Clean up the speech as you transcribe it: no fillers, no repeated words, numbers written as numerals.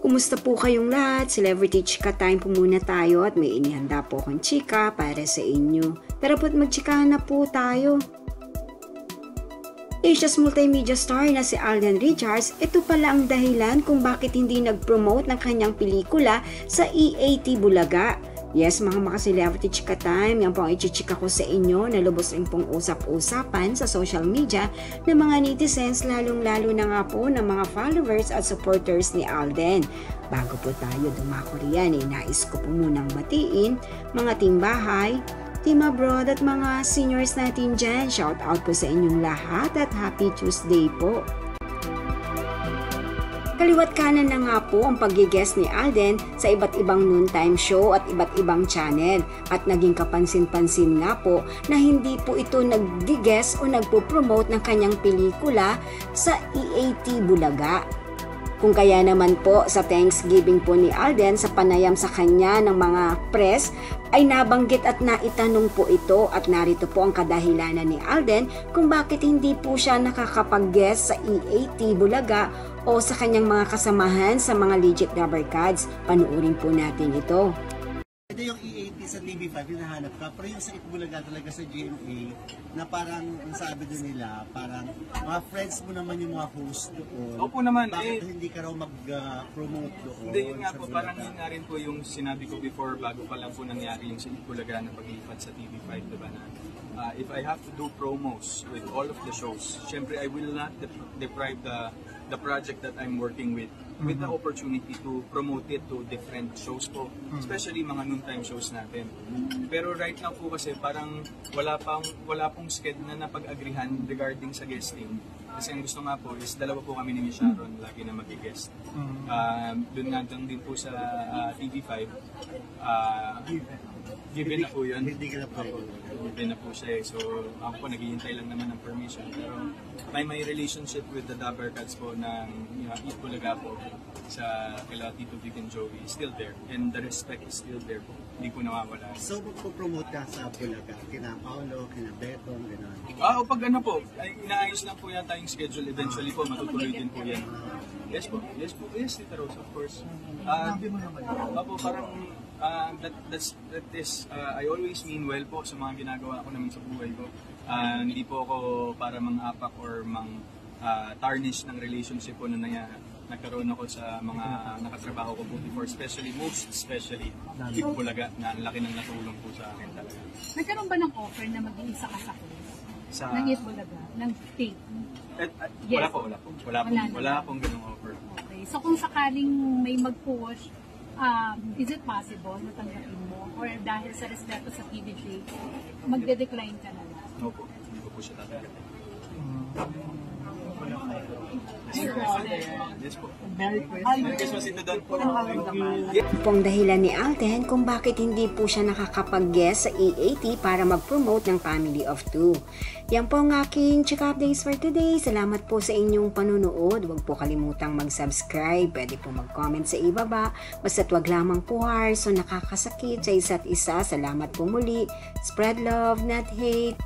Kumusta po kayong lahat? Celebrity Chika Time po muna tayo at may inihanda po akong chika para sa inyo. Tara po't magchikahan na po tayo. Asia's multimedia star na si Alden Richards, ito pala ang dahilan kung bakit hindi nag-promote ng kanyang pelikula sa EAT Bulaga. Yes, mga celebrity chika time, yan po ang ichichika ko sa inyo na lubos rin pong usap-usapan sa social media ng mga netizens, lalong-lalo na nga po ng mga followers at supporters ni Alden. Bago po tayo dumako riyan, nais ko po munang batiin mga timbahay, team abroad at mga seniors natin dyan. Shout out po sa inyong lahat at happy Tuesday po. Kaliwat kanan na nga po ang pag-guest ni Alden sa iba't ibang noontime show at iba't ibang channel at naging kapansin-pansin nga po na hindi po ito nag-guest o nagpo-promote ng kanyang pelikula sa EAT Bulaga. Kung kaya naman po sa Thanksgiving po ni Alden sa panayam sa kanya ng mga press ay nabanggit at naitanong po ito at narito po ang kadahilanan ni Alden kung bakit hindi po siya nakakapag-guest sa EAT Bulaga o sa kanyang mga kasamahan sa mga legit rubber cards. Panuorin po natin ito. Ito yung EAT sa TV5, hinahanap ka, pero yung sa Itbulaga talaga sa GMA, na parang, ang sabi doon nila, parang mga friends mo naman yung mga host doon. Opo naman. Bakit hindi ka raw mag-promote doon? Hindi, yun nga po, parang yun nga rin po yung sinabi ko before, bago pa lang po nangyari yung sa Itbulaga na paglipat sa TV5, diba na? If I have to do promos with all of the shows, syempre I will not deprive the project that I'm working with the opportunity to promote it to different shows po, especially mga noontime shows natin. Pero right now po kasi parang wala pong schedule na napag-agrihan regarding sa guesting. Kasi ang gusto nga po is dalawa po kami ni Miss Sharon lagi na mag-guest. Doon nga din po sa TV5. Given na po yun. Hindi ka na po. Given na po siya eh. So ako po naghihintay lang naman ng permission. Pero may relationship with the Dabber Cats po ng Itbulaga po sa kila Tito Vic and Joey is still there. And the respect is still there po. Hindi po nawawala. So magpo-promote ka sa Bulaga? Kina Paolo, kina Betong, gano'n? Pag ano po, ay, inaayos lang po yata yung schedule. Eventually po, matutuloy din po yan. Yes po, yes, Tita Rose, of course. Parang I always mean well po sa mga ginagawa ko naman sa buhay ko. Hindi po ako para mang-apak or tarnish ng relationship ko na nagkaroon ako sa mga nakatrabaho ko po before, most especially Itbulaga, na ang laki ng natulong po sa akin talaga. Nagkaroon ba ng offer na mag-iisa ka sa ng Itbulaga, ng tape? Yes. Wala pong ganung offer. Okay. So kung sakaling may mag-push, is it possible na tanggapin mo? Or dahil sa respeto sa TVJ, magde-decline ka na lang? No po, hindi ko po siya tatanggapin. Yes po. Merry Christmas ito doon po. Pong dahilan ni Alden kung bakit hindi po siya nakakapag-guest sa EAT para mag-promote ng Family of Two. Yan po ang aking chika updates for today. Salamat po sa inyong panunood. Huwag po kalimutang mag-subscribe. Pwede po mag-comment sa ibaba. Basta't wag lamang po harsh o nakakasakit sa isa't isa. Salamat po muli. Spread love, not hate.